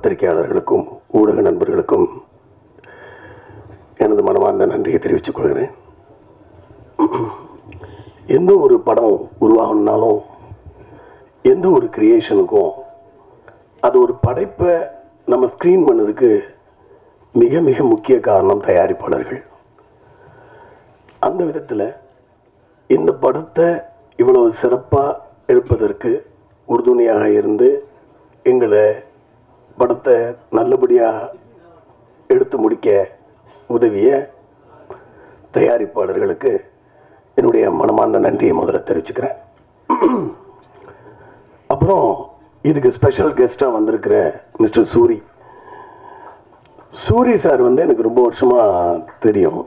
பத்திரிகையாளர்களுக்கும் ஊடக நண்பர்களுக்கும் எனது மனமார்ந்த நன்றியை தெரிவித்துக் கொள்கிறேன். எந்த ஒரு படம் உருவாகணும்னாலும் எந்த ஒரு கிரியேஷனுக்கும் அது ஒரு படைப்பை நம்ம ஸ்க்ரீன் பண்ணதுக்கு மிக மிக முக்கிய காரணம் தயாரிப்பாளர்கள். அந்த விதத்தில் இந்த படத்தை இவ்வளவு சிறப்பாக எடுப்பதற்கு உறுதுணையாக இருந்து எங்களை படத்தை நல்லபடியாக எடுத்து முடிக்க உதவிய தயாரிப்பாளர்களுக்கு என்னுடைய மனமார்ந்த நன்றியை முதல்ல தெரிவிச்சுக்கிறேன். அப்புறம் இதுக்கு ஸ்பெஷல் கெஸ்ட்டாக வந்திருக்கிற மிஸ்டர் சூரி சார் எனக்கு ரொம்ப வருஷமாக தெரியும்.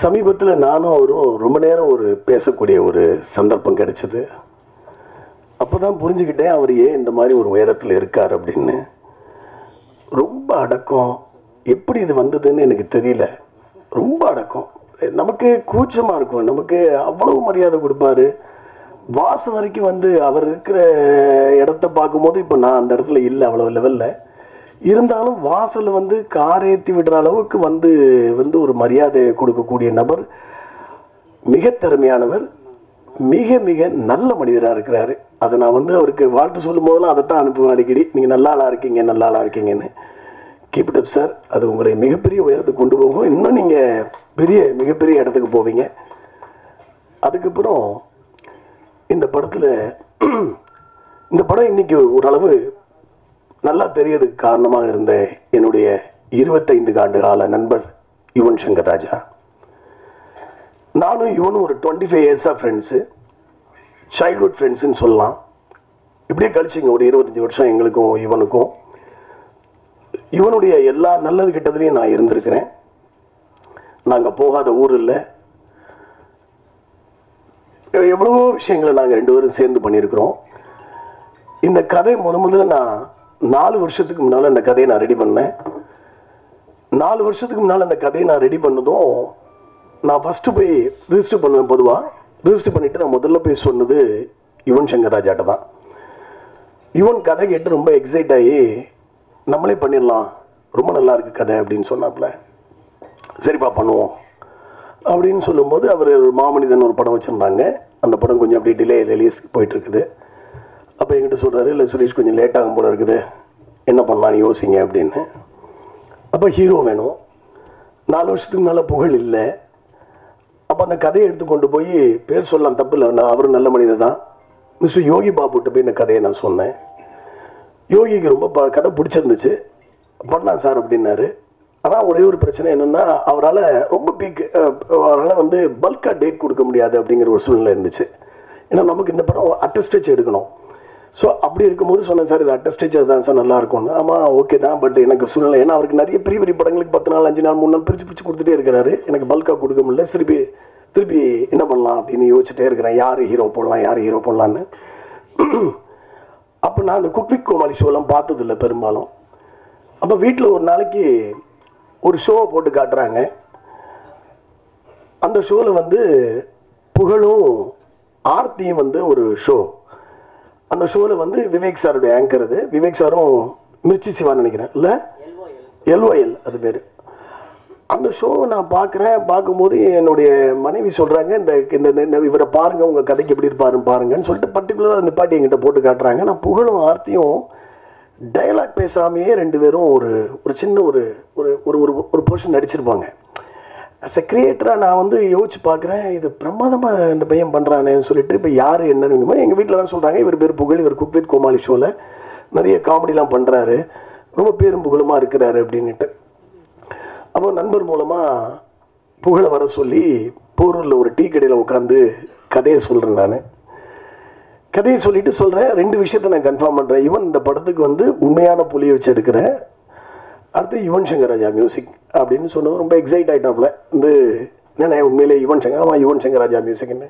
சமீபத்தில் நானும் அவரும் ரொம்ப நேரம் பேசக்கூடிய ஒரு சந்தர்ப்பம் கிடைச்சது. அப்போ தான் புரிஞ்சுக்கிட்டேன் அவர் ஏன் இந்த மாதிரி ஒரு உயரத்தில் இருக்கார் அப்படின்னு. ரொம்ப அடக்கம். எப்படி இது வந்ததுன்னு எனக்கு தெரியல. ரொம்ப அடக்கம். நமக்கு கூச்சமாக இருக்கும். நமக்கு அவ்வளவு மரியாதை கொடுப்பாரு. வாசம் வரைக்கும் அவர் இருக்கிற இடத்த பார்க்கும்போது இப்போ நான் அந்த இடத்துல இல்லை அவ்வளோ லெவலில் இருந்தாலும் வாசலில் கார் ஏற்றி விடுற அளவுக்கு ஒரு மரியாதை கொடுக்கக்கூடிய நபர். மிக திறமையானவர். மிக மிக நல்ல மனிதராக இருக்கிறாரு. அதை நான் அவருக்கு வாழ்த்து சொல்லும் போதெல்லாம் அதைத்தான் அனுப்புவேன் அடிக்கடி. நீங்கள் நல்ல ஆளாக இருக்கீங்க, நல்ல ஆளாக இருக்கீங்கன்னு. Keep it up sir. அது உங்களை மிகப்பெரிய உயரத்துக்கு கொண்டு போகும். இன்னும் நீங்கள் மிகப்பெரிய இடத்துக்கு போவீங்க. அதுக்கப்புறம் இந்த படம் இன்னைக்கு ஓரளவு நல்லா தெரியறதுக்கு காரணமாக இருந்த என்னுடைய 25 ஆண்டு கால நண்பர் யுவன் சங்கர் ராஜா. நானும் இவனும் ஒரு 25 இயர்ஸாக ஃப்ரெண்ட்ஸு, சைல்ட்ஹுட் ஃப்ரெண்ட்ஸுன்னு சொல்லலாம். இப்படியே கழிச்சிங்க ஒரு 25 வருஷம் எங்களுக்கும் இவனுக்கும். இவனுடைய எல்லா நல்லது கெட்டதுலையும் நான் இருந்திருக்கிறேன். நாங்கள் போகாத ஊர் இல்லை. எவ்வளவோ விஷயங்களை நாங்கள் 2 பேரும் சேர்ந்து பண்ணியிருக்கிறோம். இந்த கதை முதல்ல நான் 4 வருஷத்துக்கு முன்னால் இந்த கதையை நான் ரெடி பண்ணேன். 4 வருஷத்துக்கு முன்னால் அந்த கதையை நான் ரெடி பண்ணதும் நான் ஃபஸ்ட்டு போய் ரிஜிஸ்டர் பண்ணுவேன். பொதுவாக ரிஜிஸ்டர் பண்ணிவிட்டு நான் முதல்ல போய் சொன்னது யுவன் சங்கர் ராஜாட்ட தான். யுவன் கதை கேட்டு ரொம்ப எக்ஸைட் ஆகி நம்மளே பண்ணிடலாம், ரொம்ப நல்லா இருக்குது கதை அப்படின்னு சொன்னாப்புல. சரிப்பா பண்ணுவோம் அப்படின்னு சொல்லும்போது அவர் மாமனிதன் ஒரு படம் வச்சுருந்தாங்க. அந்த படம் கொஞ்சம் அப்படியே டிலே ரிலீஸ் போயிட்டுருக்குது. அப்போ என்கிட்ட சொல்கிறாரு, இல்லை சுரேஷ் கொஞ்சம் லேட் ஆகும் போல இருக்குது, என்ன பண்ணலான்னு யோசிங்க அப்படின்னு. அப்போ ஹீரோ வேணும். 4 வருஷத்துக்கு மேலே புகழ் இல்லை. அப்போ அந்த கதையை எடுத்து கொண்டு போய் பேர் சொல்லலாம், தப்பு இல்லை, அவரும் நல்ல மனிதர் தான். மிஸ்டர் யோகி பாபுட்ட போய் இந்த கதையை நான் சொன்னேன். யோகிக்கு ரொம்ப கதை பிடிச்சிருந்துச்சு. பண்ணலாம் சார் அப்படின்னாரு. ஆனால் ஒரே ஒரு பிரச்சனை என்னென்னா, அவரால் ரொம்ப அவரால் பல்காக டேட் கொடுக்க முடியாது அப்படிங்கிற ஒரு சூழ்நிலை இருந்துச்சு. ஏன்னா நமக்கு இந்த படம் அட்டஸ்டேஜ் எடுக்கணும். ஸோ அப்படி இருக்கும்போது சொன்னேன், சார் இது அட்டஸ்டேஜ் தான் சார் நல்லாயிருக்கும்னு. ஆமாம் ஓகே தான், பட் எனக்கு சூழ்நிலை, ஏன்னா அவருக்கு நிறைய பெரிய பெரிய படங்களுக்கு 10 நாள் 5 நாள் 3 நாள் பிரித்து கொடுத்துட்டே இருக்கிறாரு. எனக்கு பல்காக கொடுக்க முடியல. திருப்பி என்ன பண்ணலாம் அப்படின்னு யோசிச்சுட்டே இருக்கிறேன், யார் ஹீரோ போடலான்னு. அப்போ நான் அந்த குக்வித் கோமாளி ஷோலாம் பார்த்ததில்லை பெரும்பாலும். அப்போ வீட்டில் ஒரு நாளைக்கு ஒரு ஷோவை போட்டு காட்டுறாங்க. அந்த ஷோவில் புகழும் ஆர்த்தியும் ஒரு ஷோ. அந்த ஷோவில் விவேக் சாருடைய ஆங்கர். அது விவேக் சாரும் மிர்ச்சி சிவான்னு நினைக்கிறேன், இல்லை LOL அது பேர். அந்த ஷோவை நான் பார்க்கும்போது என்னுடைய மனைவி சொல்கிறாங்க, இந்த இவரை பாருங்கள், உங்கள் கதைக்கு எப்படி பாருங்கன்னு சொல்லிட்டு பர்டிகுலராக நிப்பாட்டி என்கிட்ட போட்டு காட்டுறாங்க. நான் புகழும் ஆர்த்தியும் டயலாக் பேசாமையே 2 பேரும் ஒரு சின்ன ஒரு போர்ஷன் நடிச்சிருப்பாங்க. அஸ் எ கிரியேட்டராக நான் யோசிச்சு பார்க்குறேன், இது பிரமாதமாக இந்த பையன் பண்ணுறானேன்னு சொல்லிட்டு. இப்போ யார் என்னன்னு எங்கள் வீட்டில் தான் சொல்கிறாங்க, இவர் பேர் புகழ், இவர் குக்வித் கோமாளி ஷோவில் நிறைய காமெடிலாம் பண்ணுறாரு, ரொம்ப பேரும் புகழுமாக இருக்கிறாரு அப்படின்ட்டு. அப்போ நண்பர் மூலமாக புகழை வர சொல்லி போரூரில் ஒரு டீ கடையில் உட்காந்து கதையை சொல்கிறேன். நான் கதையை சொல்கிறேன், 2 விஷயத்தை நான் கன்ஃபார்ம் பண்ணுறேன். யுவன் இந்த படத்துக்கு உண்மையான புலியை வச்சு எடுக்கிறேன். அடுத்து யுவன் சங்கர் ராஜா மியூசிக் அப்படின்னு சொன்னது ரொம்ப எக்ஸைட் ஆகிட்டாப்புல. என்னென்ன உண்மையிலே யுவன் சங்கர் ராஜா மியூசிக்னு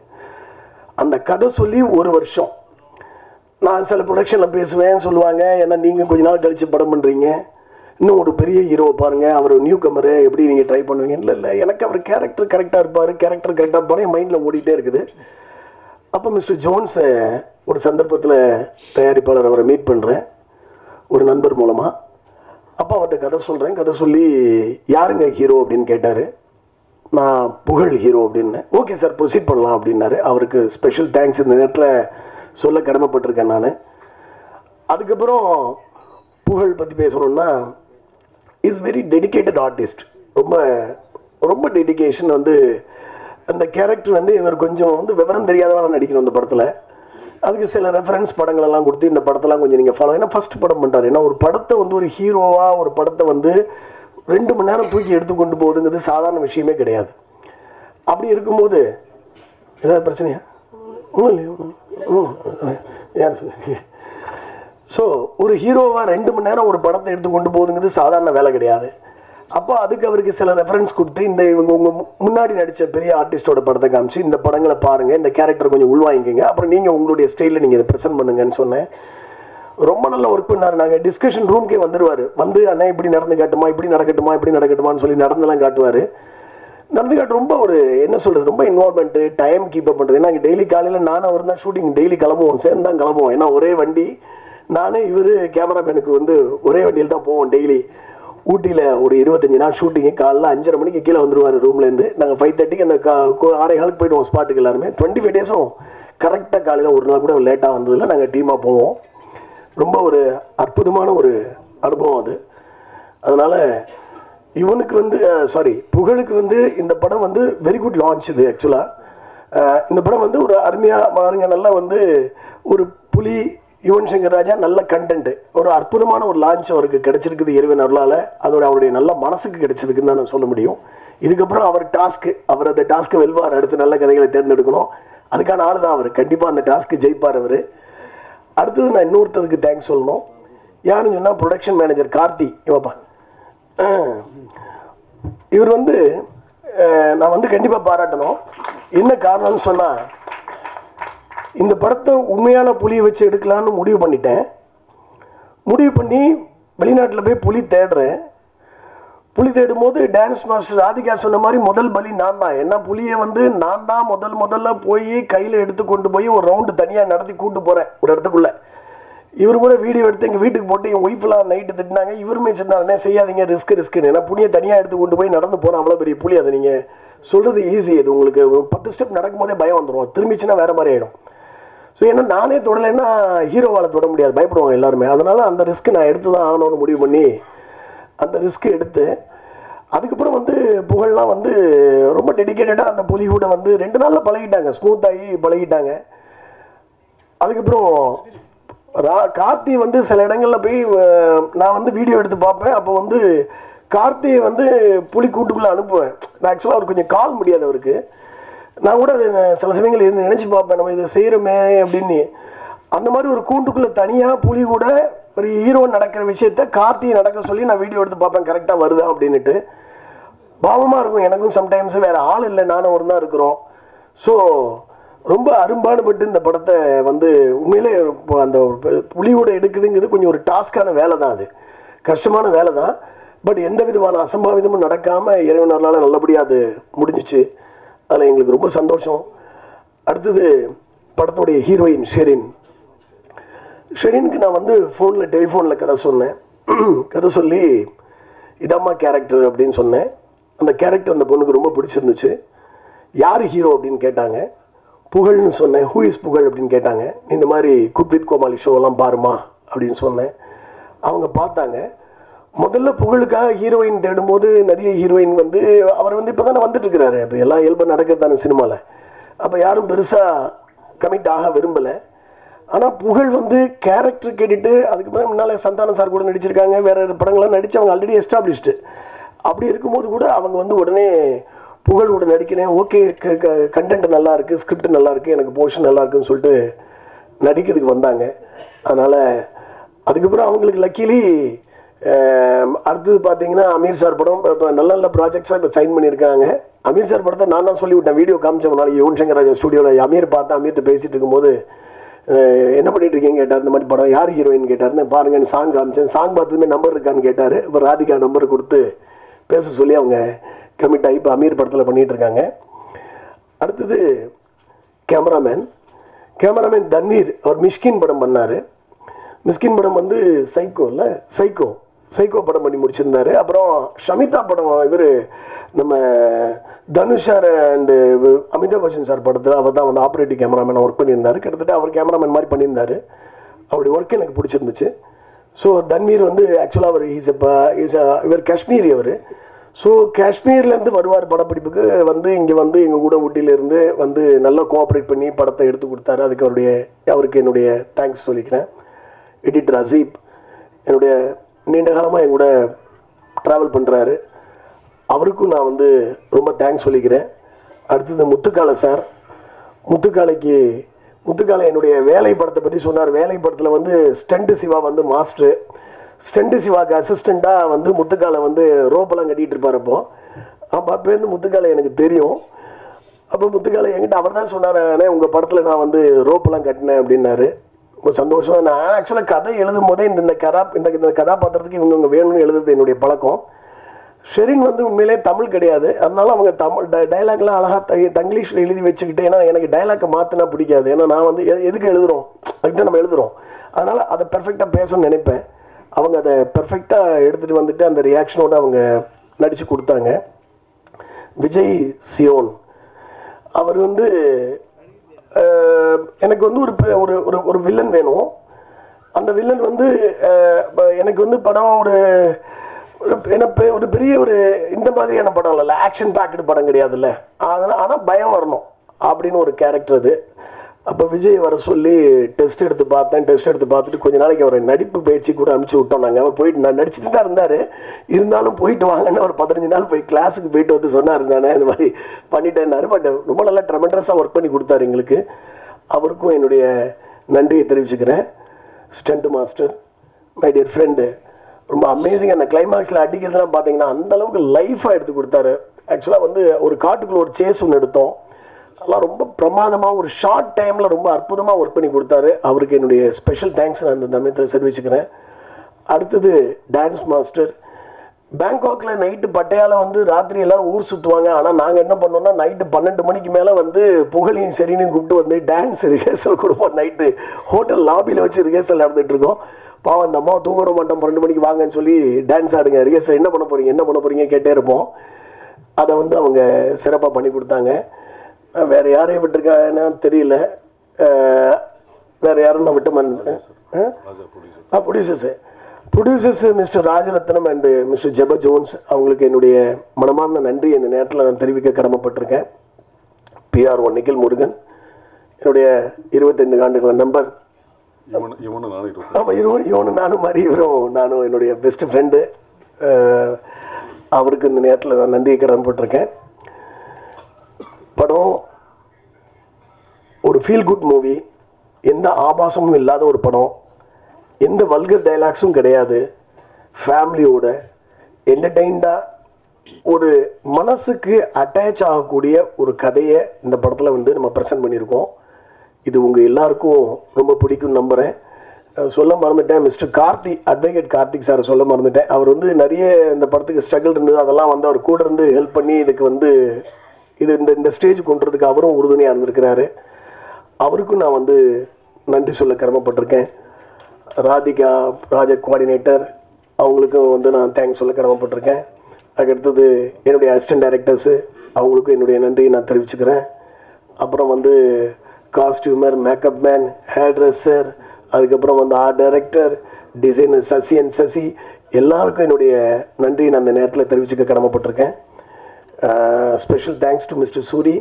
அந்த கதை சொல்லி 1 வருஷம் நான் சில ப்ரொடக்ஷனில் பேசுவேன் சொல்லுவாங்க, ஏன்னா நீங்கள் கொஞ்ச நாள் கழித்து படம் பண்ணுறீங்க, இன்னும் ஒரு பெரிய ஹீரோவை பாருங்கள், அவர் நியூ கமரு, எப்படி நீங்கள் ட்ரை பண்ணுவீங்க. இல்லை எனக்கு அவர் கேரக்டர் கரெக்டாக இருப்பார் என் மைண்டில் ஓடிட்டே இருக்குது. அப்போ மிஸ்டர் ஜோன்ஸை ஒரு சந்தர்ப்பத்தில் தயாரிப்பாளர் அவரை மீட் பண்ணுறேன். ஒரு நண்பர் மூலமாக. அப்போ அவர்கிட்ட கதை சொல்கிறேன். கதை சொல்லி யாருங்க ஹீரோ அப்படின்னு கேட்டார். நான் புகழ் ஹீரோ அப்படின்னேன். ஓகே சார் ப்ரொசீட் பண்ணலாம் அப்படின்னாரு. அவருக்கு ஸ்பெஷல் தேங்க்ஸ் இந்த நேரத்தில் சொல்ல கடமைப்பட்டிருக்கேன் நான். அதுக்கப்புறம் புகழ் பற்றி பேசணுன்னா, இஸ் வெரி டெடிக்கேட்டட் ஆர்டிஸ்ட். ரொம்ப ரொம்ப டெடிக்கேஷன். வந்து அந்த கேரக்டர் வந்து இவர் கொஞ்சம் வந்து விவரம் தெரியாதவராக நடிக்கணும் அந்த படத்தில். அதுக்கு சில ரெஃபரன்ஸ் படங்களெல்லாம் கொடுத்து இந்த படத்தெல்லாம் கொஞ்சம் நீங்கள் ஃபாலோ. ஏன்னா ஃபஸ்ட் படம் பண்ணுறாரு. ஏன்னா ஒரு படத்தை வந்து ஒரு ஹீரோவாக ஒரு படத்தை வந்து 2 மணி நேரம் தூக்கி எடுத்து கொண்டு போகுதுங்கிறது சாதாரண விஷயமே கிடையாது. அப்படி இருக்கும்போது ஏதாவது பிரச்சனையா? ஸோ ஒரு ஹீரோவாக 2 மணி நேரம் ஒரு படத்தை எடுத்து கொண்டு போகுதுங்கிறது சாதாரண வேலை கிடையாது. அப்போ அதுக்கு அவருக்கு சில ரெஃபரன்ஸ் கொடுத்து இவங்க உங்கள் முன்னாடி நடித்த பெரிய ஆர்டிஸ்டோட படத்தை காமிச்சு இந்த படங்களை பாருங்கள், இந்த கேரக்டர் கொஞ்சம் உள்வாங்கிக்கங்க, அப்புறம் நீங்கள் உங்களுடைய ஸ்டைலில் நீங்கள் இதை ப்ரெசென்ட் பண்ணுங்கன்னு சொன்னேன். ரொம்ப நல்ல ஒர்க் பண்ணார். நாங்கள் டிஸ்கஷன் ரூம்க்கே வந்துடுவார். வந்து அண்ணா இப்படி நடந்து காட்டுமா, இப்படி நடக்கட்டுமான்னு சொல்லி நடந்தெல்லாம் காட்டுவார். நடந்து காட்டு ரொம்ப ஒரு என்ன சொல்கிறது, ரொம்ப இன்வால்மெண்ட்டு, டைம் கீப்பப் பண்ணுறது. ஏன்னா டெய்லி காலையில் நானும் அவர் தான் ஷூட்டிங் டெய்லி கிளம்புவோம், சேர்ந்து தான் கிளம்புவோம். ஏன்னா ஒரே வண்டி, நானே இவர் கேமராமேனுக்கு வந்து ஒரே வண்டியில் தான் போவோம் டெய்லி. ஊட்டியில் ஒரு 25 நாள் ஷூட்டிங்கு. காலைல 5:30 மணிக்கு கீழே வந்துடுவார் ரூம்லேருந்து. நாங்கள் 5:30க்கு அந்த 6:15 போய்டுவோம் ஸ்பாட்டுக்கு எல்லாருமே. 25 டேஸும் கரெக்டாக காலையில் ஒரு நாள் கூட லேட்டாக வந்ததில்லை. நாங்கள் டீமாக போவோம். ரொம்ப ஒரு அற்புதமான ஒரு அனுபவம் அது. அதனால் இவனுக்கு வந்து புகழுக்கு வந்து இந்த படம் வந்து வெரி குட் லான்ச். இது ஆக்சுவலாக இந்த படம் வந்து ஒரு அருமையாக பாருங்க, நல்லா வந்து ஒரு புலி யுவன் சங்கர் ராஜா நல்ல கண்டென்ட்டு, ஒரு அற்புதமான ஒரு லான்ச் அவருக்கு கிடைச்சிருக்குது இறைவன் அருளால். அவருடைய நல்ல மனசுக்கு கிடைச்சிருக்குன்னு தான் நான் சொல்ல முடியும். இதுக்கப்புறம் அவர் அந்த டாஸ்க்கை வெல்வார். அடுத்து நல்ல கதைகளை தேர்ந்தெடுக்கணும். அதுக்கான ஆள் தான் அவர். கண்டிப்பாக அந்த டாஸ்க்கு ஜெயிப்பார் அவர். அடுத்தது நான் இன்னொருத்தருக்கு தேங்க்ஸ் சொல்லணும். யாருன்னு சொன்னால் ப்ரொடக்ஷன் மேனேஜர் கார்த்தி. இவப்பா இவர் வந்து நான் வந்து கண்டிப்பாக பாராட்டணும். என்ன காரணம்னு சொன்னால், இந்த படத்தை உண்மையான புலியை வச்சு எடுக்கலான்னு முடிவு பண்ணி வெளிநாட்டில் போய் புலி தேடுறேன். புலி தேடும்போது டான்ஸ் மாஸ்டர் ராதிகா சொன்ன மாதிரி முதல் பலி நான் தான். ஏன்னா புலியை வந்து நான் தான் முதல்ல போய் கையில் எடுத்து கொண்டு போய் ஒரு ரவுண்டு தனியாக நடத்தி கூட்டு போகிறேன் ஒரு இடத்துக்குள்ளே. இவர் கூட வீடியோ எடுத்து எங்கள் வீட்டுக்கு போட்டு என் ஒய்ஃபெலாம் நைட்டு திட்டினாங்க. இவருமே சொன்னாங்க செய்யாதீங்க, ரிஸ்க்குன்னு. ஏன்னா புலியை தனியாக எடுத்து கொண்டு போய் நடந்து போகிறேன். அவ்வளோ பெரிய புலி. அதை நீங்கள் சொல்கிறது ஈஸி. அது உங்களுக்கு 10 ஸ்டெப் நடக்கும்போதே பயம் வந்துடும். திரும்பிச்சுன்னா வேறு மாதிரி ஆகிடும். ஸோ ஏன்னா நானே தொடலைன்னா ஹீரோவால் தொட முடியாது, பயப்படுவாங்க எல்லாருமே. அதனால் அந்த ரிஸ்க்கு நான் எடுத்து தான் ஆகணும்னு முடிவு பண்ணி அந்த ரிஸ்க்கு எடுத்து, அதுக்கப்புறம் வந்து புகழ்லாம் வந்து ரொம்ப டெடிக்கேட்டடாக அந்த புலி கூட வந்து 2 நாளில் பழகிட்டாங்க, ஸ்மூத்தாகி பழகிட்டாங்க. அதுக்கப்புறம் கார்த்தி வந்து சில இடங்களில் போய் நான் வந்து வீடியோ எடுத்து பார்ப்பேன். அப்போ வந்து கார்த்தியை வந்து புலி கூட்டுக்குள்ளே அனுப்புவேன். நான் ஆக்சுவலாக அவர் கொஞ்சம் கால் முடியாது அவருக்கு. நான் கூட சில சமயங்கள் இருந்து நினச்சி பார்ப்பேன், நம்ம இதை செய்கிறோமே அப்படின்னு. அந்த மாதிரி ஒரு கூண்டுக்குள்ளே தனியாக புலி கூட ஒரு ஹீரோ நடக்கிற விஷயத்த கார்த்தியை நடக்க சொல்லி நான் வீடியோ எடுத்து பார்ப்பேன், கரெக்டாக வருதா அப்படின்ட்டு. பாவமாக இருக்கும் எனக்கும். சம்டைம்ஸ் வேறு ஆள் இல்லை, நானும் ஒரு தான் இருக்கிறோம். ஸோ ரொம்ப அரும்பாடுபட்டு இந்த படத்தை வந்து உண்மையிலே அந்த புலியோட எடுக்குதுங்கிறது கொஞ்சம் ஒரு டாஸ்கான வேலை தான். அது கஷ்டமான வேலை தான். பட் எந்த விதமான அசம்பாவிதமும் நடக்காமல் இறைவனரால் நல்லபடியாக அது முடிஞ்சிச்சு. அதில் எங்களுக்கு ரொம்ப சந்தோஷம். அடுத்தது படத்துடைய ஹீரோயின் ஷெரினுக்கு நான் வந்து டெலிஃபோனில் கதை சொன்னேன். கதை சொல்லி இதம்மா கேரக்டர் அப்படின்னு சொன்னேன். அந்த கேரக்டர் அந்த பொண்ணுக்கு ரொம்ப பிடிச்சிருந்துச்சு. யார் ஹீரோ அப்படின்னு கேட்டாங்க. புகழ்னு சொன்னேன். ஹூ இஸ் புகழ் அப்படின்னு கேட்டாங்க. இந்த மாதிரி குக் வித் கோமாளி ஷோவெல்லாம் பாருமா அப்படின்னு சொன்னேன். அவங்க பார்த்தாங்க. முதல்ல புகழுக்காக ஹீரோயின் தேடும்போது நிறைய ஹீரோயின் வந்து அவர் வந்து இப்போ தானே வந்துட்டுருக்கிறாரு. இப்போ எல்லாம் இயல்பு நடக்கிறது தானே சினிமாவில். அப்போ யாரும் பெருசாக கமிட் ஆக விரும்பலை. ஆனால் புகழ் வந்து கேரக்டர் கேட்டுட்டு அதுக்கப்புறம் முன்னால் சந்தானம் சார் கூட நடிச்சிருக்காங்க, வேறு படங்கள்லாம் நடித்து அவங்க ஆல்ரெடி எஸ்டாப்ளிஷ்டு. அப்படி இருக்கும்போது கூட அவங்க வந்து உடனே புகழோட நடிக்கிறேன், ஓகே கண்டென்ட் நல்லா இருக்குது, ஸ்கிரிப்ட் நல்லா இருக்குது, எனக்கு போர்ஷன் நல்லா இருக்குன்னு சொல்லிட்டு நடிக்கிறதுக்கு வந்தாங்க. அதனால் அதுக்கப்புறம் அவங்களுக்கு லக்கிலி அடுத்தது பார்த்தீங்கன்னா அமீர் சார் படம் இப்போ நல்ல நல்ல ப்ராஜெக்ட்ஸாக இப்போ சைன் பண்ணியிருக்காங்க. அமீர் சார் படத்தை நான் தான் சொல்லிவிட்டேன். வீடியோ காமிச்சேன் நாளைக்கு யுவன் சங்கர் ராஜா ஸ்டுடியோவில். அமீர் பார்த்தா அமீர்கிட்ட பேசிகிட்டு இருக்கும்போது என்ன பண்ணிட்டு இருக்கீங்க கேட்டார். இந்த மாதிரி படம் யார் ஹீரோயின் கேட்டார்னு பாருங்கன்னு சாங் காமிச்சேன். சாங் பார்த்ததுமே நம்பர் இருக்கான்னு கேட்டார். இப்போ ராதிகா நம்பர் கொடுத்து பேச சொல்லி அவங்க கமிட் ஆகி இப்போ அமீர் படத்தில் பண்ணிகிட்டு இருக்காங்க. அடுத்தது கேமராமேன் தண்ணீர். அவர் மிஷ்கின் படம் பண்ணார். மிஸ்கின் படம் வந்து சைக்கோ இல்லை, சைக்கோ படம் பண்ணி முடிச்சிருந்தாரு. அப்புறம் ஷமிதா படம் இவர் நம்ம Dhanush sir and Amitabh Bachchan sir படத்தில் அவர் தான் வந்து ஆப்ரேட்டிவ் கேமராமேன் ஒர்க் பண்ணியிருந்தார். கிட்டத்தட்ட அவர் கேமராமேன் மாதிரி பண்ணியிருந்தார். அவருடைய ஒர்க் எனக்கு பிடிச்சிருந்துச்சு. ஸோ தன்வீர் வந்து ஆக்சுவலாக அவர் இவர் காஷ்மீரி அவர். ஸோ காஷ்மீர்லேருந்து வருவார் படப்பிடிப்புக்கு, வந்து இங்கே வந்து எங்கள் கூட ஊட்டியிலேருந்து வந்து நல்லா கோஆப்ரேட் பண்ணி படத்தை எடுத்து கொடுத்தாரு. அதுக்கு அவருக்கு என்னுடைய தேங்க்ஸ் சொல்லிக்கிறேன். எடிட்டர் அசீப் என்னுடைய நீண்ட காலமாக என் கூட ட்ராவல் பண்ணுறாரு, அவருக்கும் நான் வந்து ரொம்ப தேங்க்ஸ் சொல்லிக்கிறேன். அடுத்தது முத்துக்காலை சார். முத்துக்காலை என்னுடைய வேலை படத்தை பற்றி சொன்னார். வேலை படத்தில் வந்து ஸ்டண்ட் சிவா வந்து மாஸ்டரு, ஸ்டண்ட் சிவாக்கு அசிஸ்டண்ட்டாக வந்து முத்துக்காலை வந்து ரோப்பெல்லாம் கட்டிகிட்டு இருப்பார். அப்போருந்து முத்துக்காலை எனக்கு தெரியும். அப்போ முத்துக்காலை என்கிட்ட அவர் தான் சொன்னார், அண்ணே உங்கள் படத்தில் நான் வந்து ரோப்பெல்லாம் கட்டினேன் அப்படின்னாரு. ரொம்ப சந்தோஷம். நான் ஆக்சுவலாக கதை எழுதும் போதே இந்த கதாபாத்திரத்துக்கு இவங்க வேணும்னு எழுதுறது என்னுடைய பழக்கம். ஷெரின் வந்து உண்மையிலே தமிழ் கிடையாது, அதனால அவங்க தமிழ் டைலாக்லாம் அழகாக தங்கிலீஷில் எழுதி வச்சுக்கிட்டு, ஏன்னா எனக்கு டைலாக்கை மாற்றினா பிடிக்காது. ஏன்னா நான் வந்து எதுக்கு எழுதுகிறோம், அதுக்கு தான் நம்ம எழுதுகிறோம். அதனால் அதை பெர்ஃபெக்டாக பேசணும்னு நினைப்பேன். அவங்க அதை பெர்ஃபெக்டாக எடுத்துகிட்டு வந்துட்டு அந்த ரியாக்ஷனோடு அவங்க நடித்து கொடுத்தாங்க. விஜய் சியோன் அவர் வந்து எனக்கு வந்து ஒரு வில்லன் வேணும். அந்த வில்லன் வந்து எனக்கு வந்து படம் ஒரு பெரிய இந்த மாதிரியான படம் இல்லை, ஆக்ஷன் பேக்கடு படம் கிடையாதுல்ல, அதனால் ஆனால் பயம் வரணும் அப்படின்னு ஒரு கேரக்டர் அது. அப்போ விஜய் வர சொல்லி டெஸ்ட் எடுத்து பார்த்துட்டு கொஞ்ச நாளைக்கு அவர் நடிப்பு பயிற்சி கூட அனுப்பிச்சி விட்டோம். நாங்கள் அவர் போயிட்டு நான் நடிச்சுட்டு தான் இருந்தார், இருந்தாலும் போயிட்டு வாங்கன்னு ஒரு 15 நாள் போய் கிளாஸுக்கு போயிட்டு வந்து சொன்னார். நானே இந்த மாதிரி பண்ணிட்டேன்னாரு. பட் ரொம்ப நல்லா ட்ரெமெண்டஸாக ஒர்க் பண்ணி கொடுத்தாரு எங்களுக்கு. அவருக்கும் என்னுடைய நன்றியை தெரிவிச்சுக்கிறேன். Stunt master, my dear friend, ரொம்ப அமேசிங். அந்த கிளைமாக்ஸில் அடிக்கிறதுலாம் பார்த்தீங்கன்னா அந்தளவுக்கு லைஃபாக எடுத்து கொடுத்தாரு. ஆக்சுவலாக வந்து ஒரு காட்டுக்குள்ளே ஒரு சேஸ் ஒன்று எடுத்தோம், அதெல்லாம் ரொம்ப பிரமாதமாக ஒரு ஷார்ட் டைமில் ரொம்ப அற்புதமாக ஒர்க் பண்ணி கொடுத்தாரு. அவருக்கு என்னுடைய ஸ்பெஷல் தேங்க்ஸ் நான் இந்த சமயத்தில் தெரிவிச்சுக்கிறேன். அடுத்தது டான்ஸ் மாஸ்டர். பேங்காக்கில் நைட்டு பட்டையால் வந்து ராத்திரி எல்லோரும் ஊர் சுற்றுவாங்க. ஆனால் நாங்கள் என்ன பண்ணோம்னா நைட்டு 12 மணிக்கு மேலே வந்து புகழையும் சரின்னு கூப்பிட்டு வந்து டான்ஸ் ரிஹர்சல் கொடுப்போம். நைட்டு ஹோட்டல் லாபியில் வச்சு ரிஹர்சல் நடந்துகிட்ருக்கோம். பாவம் அந்த அம்மா தூங்க விட மாட்டோம், 12 மணிக்கு வாங்கன்னு சொல்லி டான்ஸ் ஆடுங்க, ரிஹர்சல் என்ன பண்ண போகிறீங்க கேட்டே இருப்போம். அதை வந்து அவங்க சிறப்பாக பண்ணி கொடுத்தாங்க. வேறு யாரையும் விட்டுருக்காங்கன்னா தெரியல, வேறு யாரும் நான் விட்டு producers mister Rajaratnam and mister ஜெப ஜோன்ஸ், அவங்களுக்கு என்னுடைய மனமார்ந்த நன்றி இந்த நேரத்தில் நான் தெரிவிக்க கடமைப்பட்டிருக்கேன். PR1 நிகில் முருகன் என்னுடைய 25 ஆண்டுகள் நம்பர். ஆமாம், இவனு நானும் மாதிரி நானும் என்னுடைய பெஸ்ட் ஃப்ரெண்டு. அவருக்கு இந்த நேரத்தில் நான் நன்றியை கடமைப்பட்டிருக்கேன். படம் ஒரு ஃபீல் குட் மூவி, எந்த ஆபாசமும் இல்லாத ஒரு படம், எந்த வல்கர் டைலாக்ஸும் கிடையாது, ஃபேமிலியோட என்டர்டெயின்டாக ஒரு மனசுக்கு அட்டாச் ஆகக்கூடிய ஒரு கதையை இந்த படத்தில் வந்து நம்ம ப்ரெசென்ட் பண்ணியிருக்கோம். இது உங்கள் எல்லாருக்கும் ரொம்ப பிடிக்கும்னு நம்புகிறேன். சொல்ல மறந்துட்டேன், மிஸ்டர் அட்வொகேட் கார்த்திக் சார் சொல்ல மறந்துட்டேன். அவர் வந்து நிறைய இந்த படத்துக்கு ஸ்ட்ரகிள் இருந்தது, அதெல்லாம் வந்து அவர் கூட இருந்து ஹெல்ப் பண்ணி இதுக்கு வந்து இந்த ஸ்டேஜ் கொண்டுறதுக்கு அவரும் உறுதுணையாக இருந்திருக்கிறாரு. அவருக்கும் நான் வந்து நன்றி சொல்ல கடமைப்பட்டிருக்கேன். ராதிகா ப்ராஜெக்ட் கோஆர்டினேட்டர், அவங்களுக்கும் வந்து நான் தேங்க்ஸ் சொல்ல கடமைப்பட்டிருக்கேன். அதுக்கடுத்தது என்னுடைய அசிஸ்டன்ட் டைரக்டர்ஸு, அவங்களுக்கும் என்னுடைய நன்றியை நான் தெரிவிச்சுக்கிறேன். அப்புறம் வந்து costumer, makeup man, hair dresser, அதுக்கப்புறம் வந்து ஆர்ட் டைரக்டர், டிசைனர் சசி எல்லாருக்கும் என்னுடைய நன்றியை நான் இந்த நேரத்தில் தெரிவிச்சுக்க கடமைப்பட்டிருக்கேன். Special thanks to mister Suri.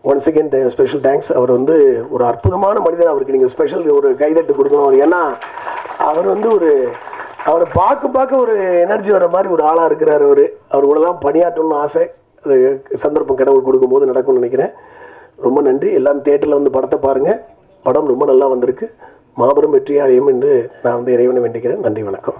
Once again special thanks. அவர் வந்து ஒரு அற்புதமான மனிதன். அவருக்கு நீங்கள் ஸ்பெஷல் ஒரு கைதட்டு கொடுக்கணும். ஏன்னா அவர் வந்து அவரை பார்க்க ஒரு எனர்ஜி வர மாதிரி ஒரு ஆளாக இருக்கிறார். அவர் கூடலாம் பணியாற்றணும்னு ஆசை. அது சந்தர்ப்பம் கடவுள் கொடுக்கும்போது நடக்கும்னு நினைக்கிறேன். ரொம்ப நன்றி. எல்லாம் தியேட்டரில் வந்து படத்தை பாருங்கள். படம் ரொம்ப நல்லா வந்திருக்கு. மாபெரும் வெற்றி அடையும் என்று நான் வந்து இறைவனை வேண்டிக்கிறேன். நன்றி, வணக்கம்.